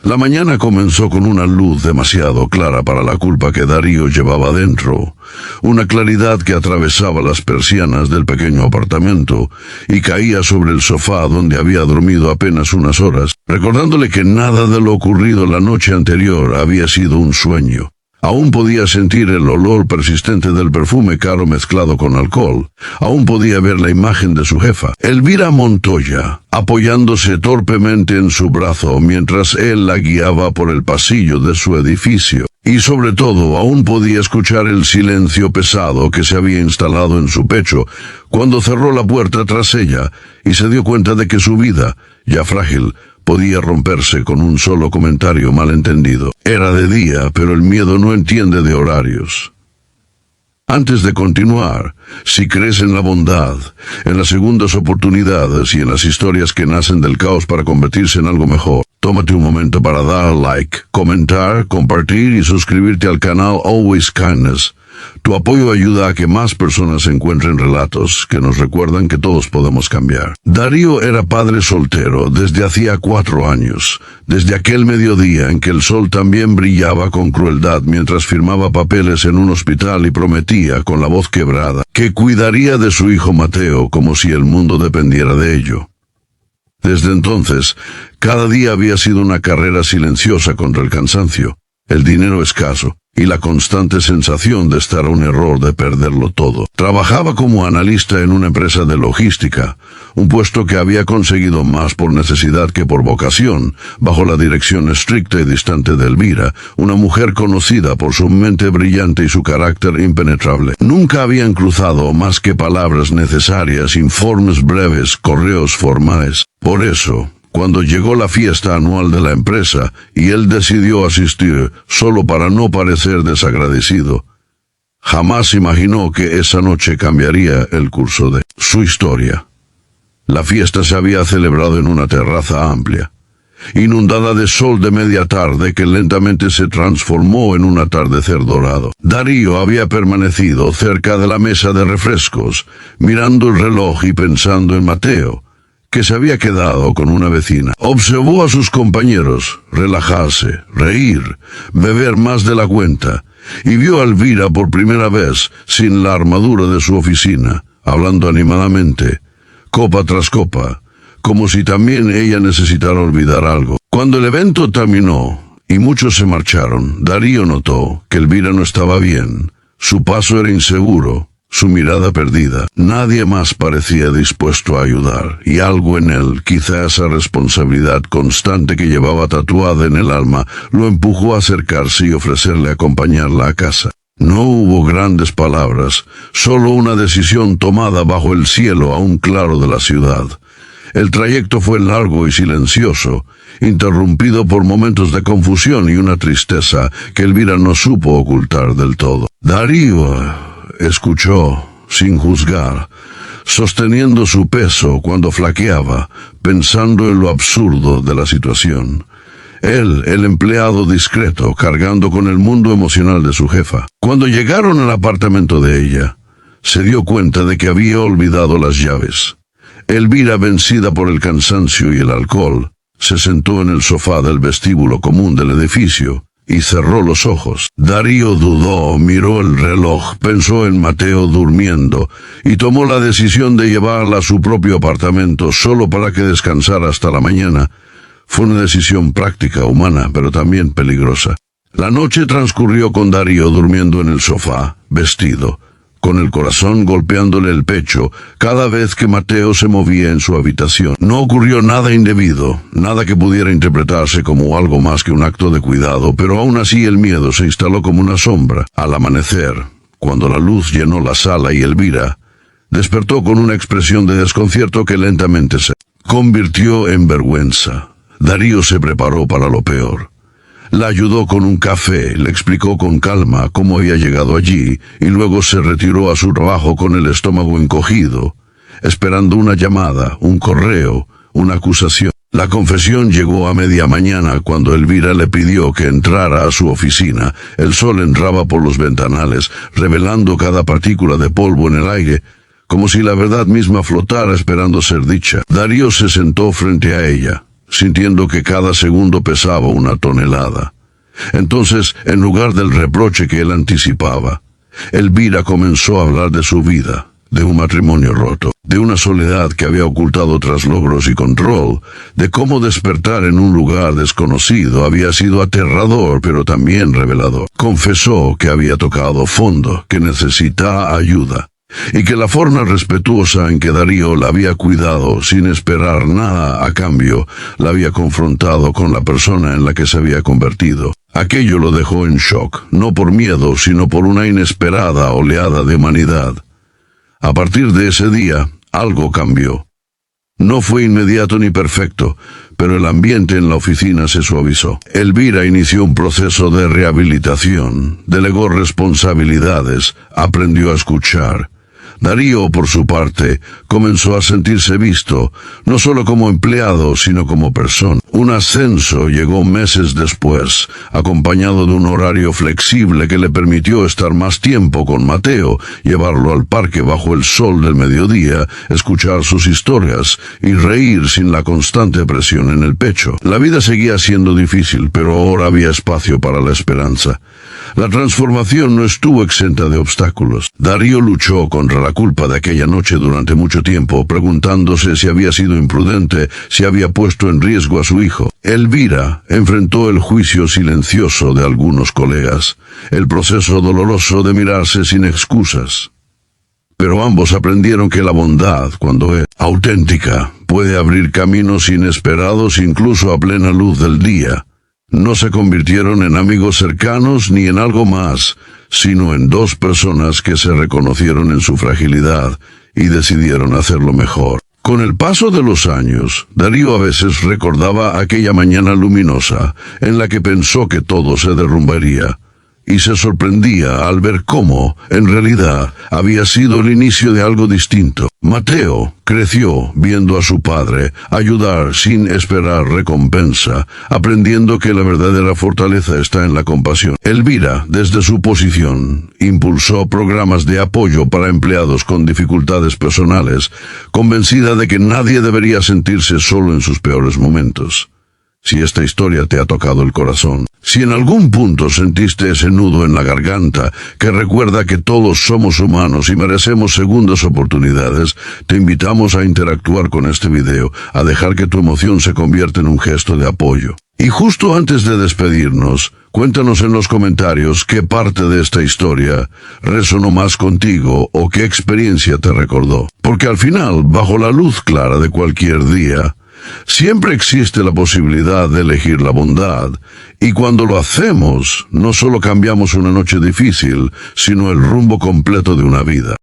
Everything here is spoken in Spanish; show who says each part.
Speaker 1: La mañana comenzó con una luz demasiado clara para la culpa que Darío llevaba dentro, una claridad que atravesaba las persianas del pequeño apartamento y caía sobre el sofá donde había dormido apenas unas horas, recordándole que nada de lo ocurrido la noche anterior había sido un sueño. Aún podía sentir el olor persistente del perfume caro mezclado con alcohol. Aún podía ver la imagen de su jefa, Elvira Montoya, apoyándose torpemente en su brazo mientras él la guiaba por el pasillo de su edificio. Y sobre todo, aún podía escuchar el silencio pesado que se había instalado en su pecho cuando cerró la puerta tras ella y se dio cuenta de que su vida, ya frágil, podía romperse con un solo comentario malentendido. Era de día, pero el miedo no entiende de horarios. Antes de continuar, si crees en la bondad, en las segundas oportunidades y en las historias que nacen del caos para convertirse en algo mejor, tómate un momento para dar like, comentar, compartir y suscribirte al canal Always Kindness. Tu apoyo ayuda a que más personas encuentren relatos que nos recuerdan que todos podemos cambiar. Darío era padre soltero desde hacía 4 años, desde aquel mediodía en que el sol también brillaba con crueldad mientras firmaba papeles en un hospital y prometía, con la voz quebrada, que cuidaría de su hijo Mateo como si el mundo dependiera de ello. Desde entonces, cada día había sido una carrera silenciosa contra el cansancio, el dinero escaso y la constante sensación de estar a un error de perderlo todo. Trabajaba como analista en una empresa de logística, un puesto que había conseguido más por necesidad que por vocación, bajo la dirección estricta y distante de Elvira, una mujer conocida por su mente brillante y su carácter impenetrable. Nunca habían cruzado más que palabras necesarias, informes breves, correos formales. Por eso, cuando llegó la fiesta anual de la empresa y él decidió asistir solo para no parecer desagradecido, jamás imaginó que esa noche cambiaría el curso de su historia. La fiesta se había celebrado en una terraza amplia, inundada de sol de media tarde que lentamente se transformó en un atardecer dorado. Darío había permanecido cerca de la mesa de refrescos, mirando el reloj y pensando en Mateo, que se había quedado con una vecina. Observó a sus compañeros relajarse, reír, beber más de la cuenta, y vio a Elvira por primera vez sin la armadura de su oficina, hablando animadamente, copa tras copa, como si también ella necesitara olvidar algo. Cuando el evento terminó y muchos se marcharon, Darío notó que Elvira no estaba bien. Su paso era inseguro, su mirada perdida. Nadie más parecía dispuesto a ayudar, y algo en él, quizá esa responsabilidad constante que llevaba tatuada en el alma, lo empujó a acercarse y ofrecerle acompañarla a casa. No hubo grandes palabras, solo una decisión tomada bajo el cielo aún claro de la ciudad. El trayecto fue largo y silencioso, interrumpido por momentos de confusión y una tristeza que Elvira no supo ocultar del todo. Darío escuchó, sin juzgar, sosteniendo su peso cuando flaqueaba, pensando en lo absurdo de la situación. Él, el empleado discreto, cargando con el mundo emocional de su jefa. Cuando llegaron al apartamento de ella, se dio cuenta de que había olvidado las llaves. Elvira, vencida por el cansancio y el alcohol, se sentó en el sofá del vestíbulo común del edificio y cerró los ojos. Darío dudó, miró el reloj, pensó en Mateo durmiendo y tomó la decisión de llevarla a su propio apartamento solo para que descansara hasta la mañana. Fue una decisión práctica, humana, pero también peligrosa. La noche transcurrió con Darío durmiendo en el sofá, vestido, con el corazón golpeándole el pecho cada vez que Mateo se movía en su habitación. No ocurrió nada indebido, nada que pudiera interpretarse como algo más que un acto de cuidado, pero aún así el miedo se instaló como una sombra. Al amanecer, cuando la luz llenó la sala y Elvira despertó con una expresión de desconcierto que lentamente se convirtió en vergüenza. Darío se preparó para lo peor. La ayudó con un café, le explicó con calma cómo había llegado allí y luego se retiró a su trabajo con el estómago encogido, esperando una llamada, un correo, una acusación. La confesión llegó a media mañana cuando Elvira le pidió que entrara a su oficina. El sol entraba por los ventanales, revelando cada partícula de polvo en el aire, como si la verdad misma flotara esperando ser dicha. Darío se sentó frente a ella, sintiendo que cada segundo pesaba una tonelada. Entonces, en lugar del reproche que él anticipaba, Elvira comenzó a hablar de su vida, de un matrimonio roto, de una soledad que había ocultado tras logros y control, de cómo despertar en un lugar desconocido había sido aterrador pero también revelador. Confesó que había tocado fondo, que necesitaba ayuda, y que la forma respetuosa en que Darío la había cuidado sin esperar nada a cambio, la había confrontado con la persona en la que se había convertido. Aquello lo dejó en shock, no por miedo, sino por una inesperada oleada de humanidad. A partir de ese día, algo cambió. No fue inmediato ni perfecto, pero el ambiente en la oficina se suavizó. Elvira inició un proceso de rehabilitación, delegó responsabilidades, aprendió a escuchar. Darío, por su parte, comenzó a sentirse visto, no solo como empleado, sino como persona. Un ascenso llegó meses después, acompañado de un horario flexible que le permitió estar más tiempo con Mateo, llevarlo al parque bajo el sol del mediodía, escuchar sus historias y reír sin la constante presión en el pecho. La vida seguía siendo difícil, pero ahora había espacio para la esperanza. La transformación no estuvo exenta de obstáculos. Darío luchó contra la culpa de aquella noche durante mucho tiempo, preguntándose si había sido imprudente, si había puesto en riesgo a su hijo. Elvira enfrentó el juicio silencioso de algunos colegas, el proceso doloroso de mirarse sin excusas. Pero ambos aprendieron que la bondad, cuando es auténtica, puede abrir caminos inesperados incluso a plena luz del día. No se convirtieron en amigos cercanos ni en algo más, sino en dos personas que se reconocieron en su fragilidad y decidieron hacerlo mejor. Con el paso de los años, Darío a veces recordaba aquella mañana luminosa en la que pensó que todo se derrumbaría, y se sorprendía al ver cómo, en realidad, había sido el inicio de algo distinto. Mateo creció viendo a su padre ayudar sin esperar recompensa, aprendiendo que la verdadera fortaleza está en la compasión. Elvira, desde su posición, impulsó programas de apoyo para empleados con dificultades personales, convencida de que nadie debería sentirse solo en sus peores momentos. Si esta historia te ha tocado el corazón, si en algún punto sentiste ese nudo en la garganta que recuerda que todos somos humanos y merecemos segundas oportunidades, te invitamos a interactuar con este video, a dejar que tu emoción se convierta en un gesto de apoyo. Y justo antes de despedirnos, cuéntanos en los comentarios qué parte de esta historia resonó más contigo o qué experiencia te recordó. Porque al final, bajo la luz clara de cualquier día, siempre existe la posibilidad de elegir la bondad, y cuando lo hacemos, no solo cambiamos una noche difícil, sino el rumbo completo de una vida.